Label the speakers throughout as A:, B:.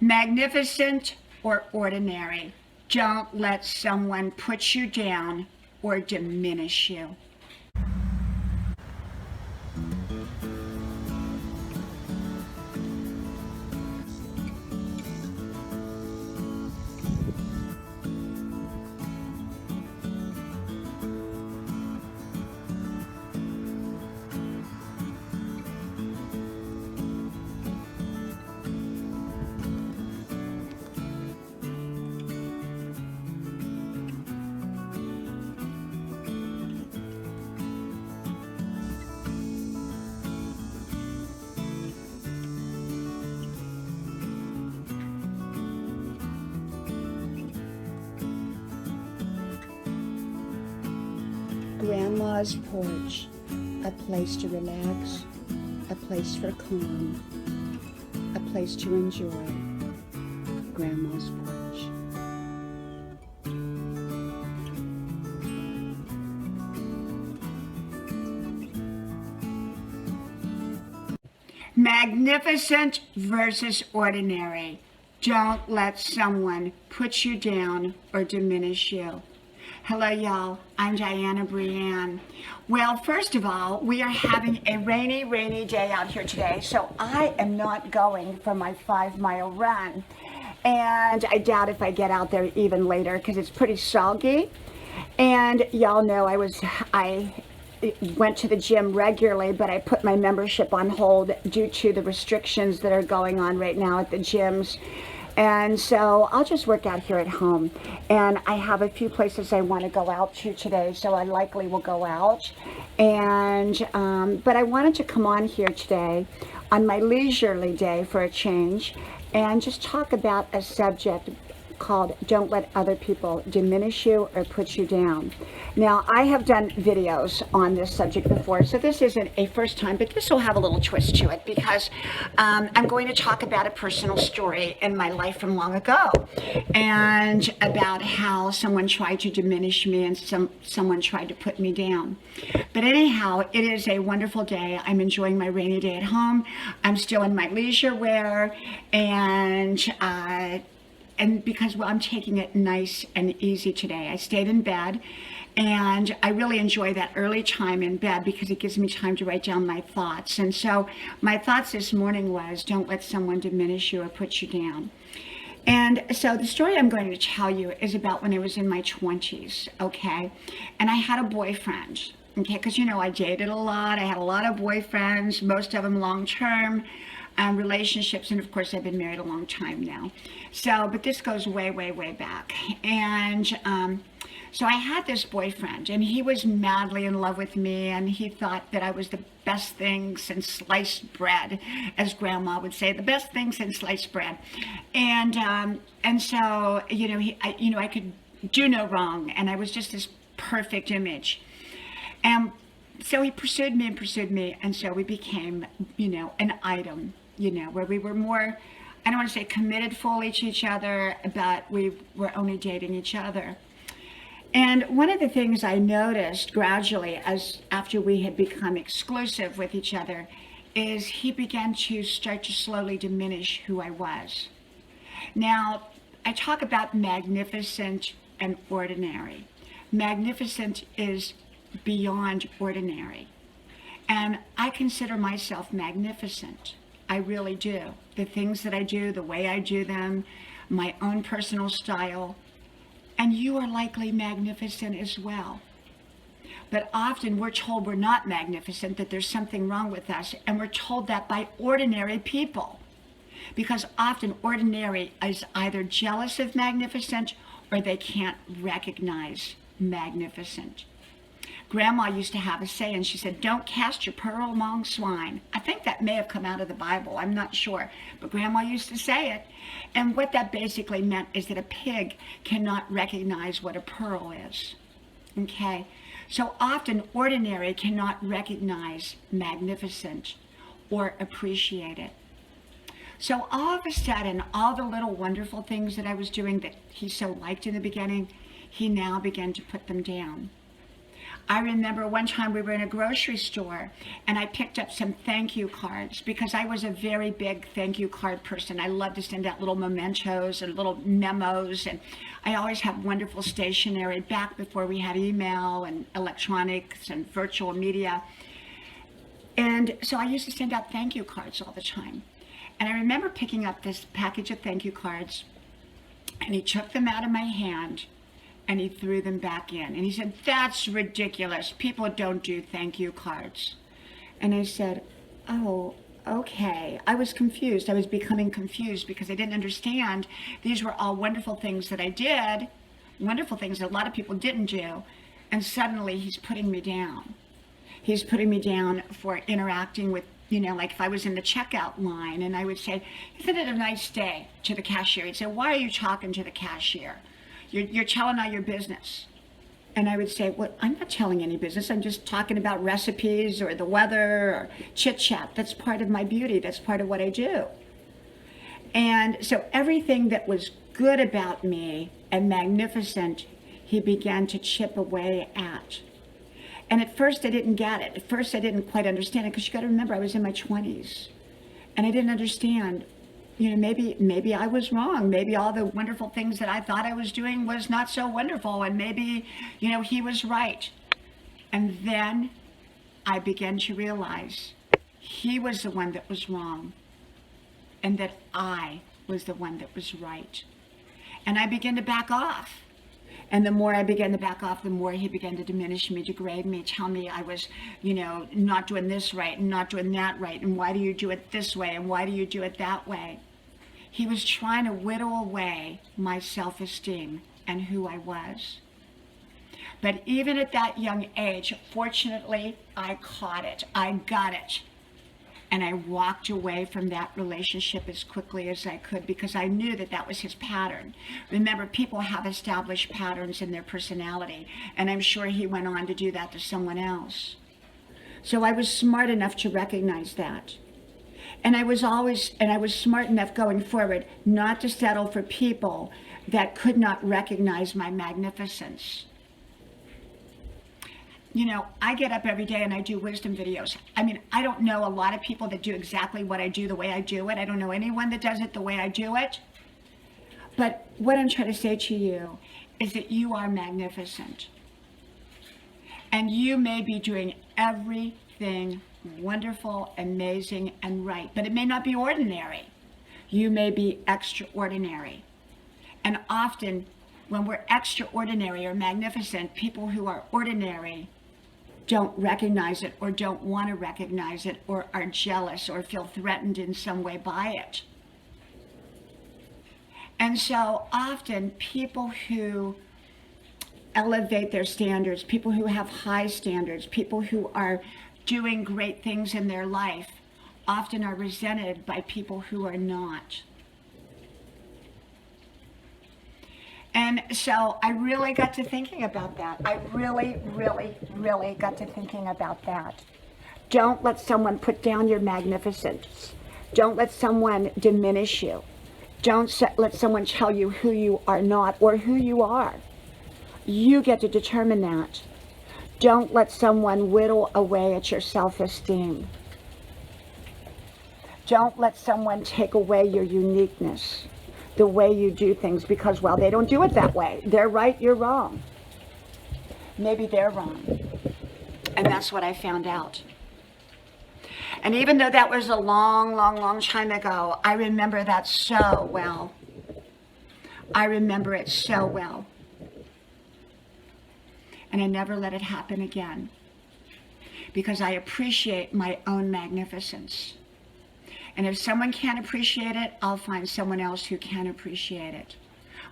A: Magnificent or ordinary, don't let someone put you down or diminish you. Grandma's porch, a place to relax, a place for calm, a place to enjoy. Grandma's porch. Magnificent versus ordinary. Don't let someone put you down or diminish you. Hello, y'all. I'm Diana Brianne. Well, first of all, we are having a rainy day out here today, so I am not going for my 5-mile run. And I doubt if I get out there even later because it's pretty soggy. And y'all know I went to the gym regularly, but I put my membership on hold due to the restrictions that are going on right now at the gyms. And so I'll just work out here at home. And I have a few places I want to go out to today, so I likely will go out. And but I wanted to come on here today on my leisurely day for a change and just talk about a subject called Don't Let Other People Diminish You or Put You Down. Now, I have done videos on this subject before, so this isn't a first time, but this will have a little twist to it because I'm going to talk about a personal story in my life from long ago and about how someone tried to diminish me and someone tried to put me down. But anyhow, it is a wonderful day. I'm enjoying my rainy day at home. I'm still in my leisure wear and because, well, I'm taking it nice and easy today. I stayed in bed, and I really enjoy that early time in bed because it gives me time to write down my thoughts. And so my thoughts this morning was, don't let someone diminish you or put you down. And so the story I'm going to tell you is about when I was in my 20s, okay? And I had a boyfriend, okay? Because, you know, I dated a lot. I had a lot of boyfriends, most of them long-term relationships, and of course I've been married a long time now. So, but this goes way back. And so I had this boyfriend, and he was madly in love with me, and he thought that I was the best thing since sliced bread, as Grandma would say, the best thing since sliced bread. And so, you know, I could do no wrong, and I was just this perfect image. And so he pursued me, and so we became, you know, an item, you know, where we were more, I don't want to say committed fully to each other, but we were only dating each other. And one of the things I noticed gradually after we had become exclusive with each other is he began to start to slowly diminish who I was. Now, I talk about magnificent and ordinary. Magnificent is beyond ordinary. And I consider myself magnificent. I really do. The things that I do, the way I do them, my own personal style. And you are likely magnificent as well. But often we're told we're not magnificent, that there's something wrong with us. And we're told that by ordinary people. Because often ordinary is either jealous of magnificent or they can't recognize magnificent. Grandma used to have a saying, she said, don't cast your pearl among swine. I think that may have come out of the Bible, I'm not sure, but Grandma used to say it. And what that basically meant is that a pig cannot recognize what a pearl is, okay? So often ordinary cannot recognize magnificent or appreciate it. So all of a sudden, all the little wonderful things that I was doing that he so liked in the beginning, he now began to put them down. I remember one time we were in a grocery store and I picked up some thank you cards because I was a very big thank you card person. I love to send out little mementos and little memos, and I always have wonderful stationery back before we had email and electronics and virtual media. And so I used to send out thank you cards all the time. And I remember picking up this package of thank you cards, and he took them out of my hand and he threw them back in. And he said, "That's ridiculous. People don't do thank you cards." And I said, "Oh, okay." I was confused. I was becoming confused because I didn't understand. These were all wonderful things that I did, wonderful things that a lot of people didn't do. And suddenly he's putting me down. He's putting me down for interacting with, like if I was in the checkout line and I would say, "Isn't it a nice day?" to the cashier. He'd say, "Why are you talking to the cashier? You're telling all your business." And I would say, "Well, I'm not telling any business. I'm just talking about recipes or the weather or chit chat. That's part of my beauty. That's part of what I do." And so everything that was good about me and magnificent, he began to chip away at. And at first I didn't get it. At first I didn't quite understand it, because you got to remember I was in my 20s and I didn't understand. Maybe I was wrong. Maybe all the wonderful things that I thought I was doing was not so wonderful, and maybe, he was right. And then I began to realize he was the one that was wrong and that I was the one that was right. And I began to back off. And the more I began to back off, the more he began to diminish me, degrade me, tell me I was, not doing this right and not doing that right. And why do you do it this way? And why do you do it that way? He was trying to whittle away my self-esteem and who I was. But even at that young age, fortunately, I caught it. I got it. And I walked away from that relationship as quickly as I could, because I knew that that was his pattern. Remember, people have established patterns in their personality, and I'm sure he went on to do that to someone else. So I was smart enough to recognize that. And I was smart enough going forward not to settle for people that could not recognize my magnificence. I get up every day and I do wisdom videos. I don't know a lot of people that do exactly what I do the way I do it. I don't know anyone that does it the way I do it. But what I'm trying to say to you is that you are magnificent. And you may be doing everything wonderful, amazing, and right, but it may not be ordinary. You may be extraordinary. And often, when we're extraordinary or magnificent, people who are ordinary don't recognize it or don't want to recognize it or are jealous or feel threatened in some way by it. And so often people who elevate their standards, people who have high standards, people who are doing great things in their life often are resented by people who are not. And so I really got to thinking about that. I really, really, really got to thinking about that. Don't let someone put down your magnificence. Don't let someone diminish you. Don't let someone tell you who you are not or who you are. You get to determine that. Don't let someone whittle away at your self-esteem. Don't let someone take away your uniqueness, the way you do things, because, well, they don't do it that way. They're right, you're wrong. Maybe they're wrong. And that's what I found out. And even though that was a long, long, long time ago, I remember that so well. I remember it so well. And I never let it happen again, because I appreciate my own magnificence. And if someone can't appreciate it, I'll find someone else who can appreciate it.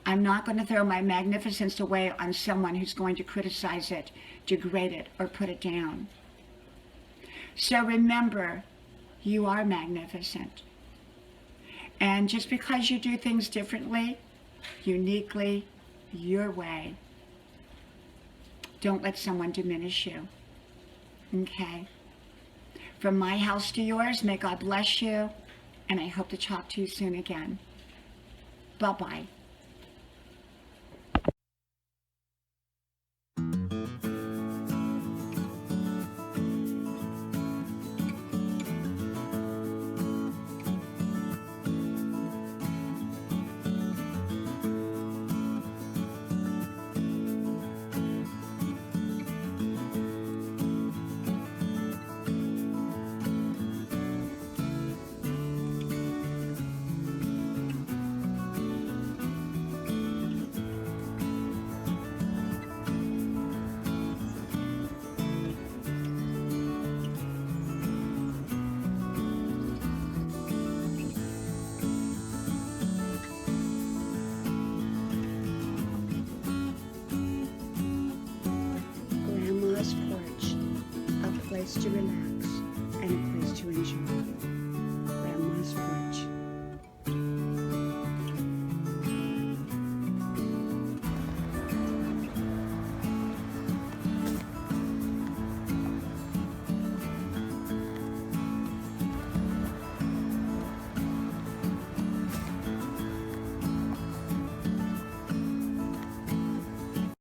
A: I'm not going to throw my magnificence away on someone who's going to criticize it, degrade it, or put it down. So remember, you are magnificent. And just because you do things differently, uniquely, your way, don't let someone diminish you. Okay? From my house to yours, may God bless you, and I hope to talk to you soon again. Bye-bye.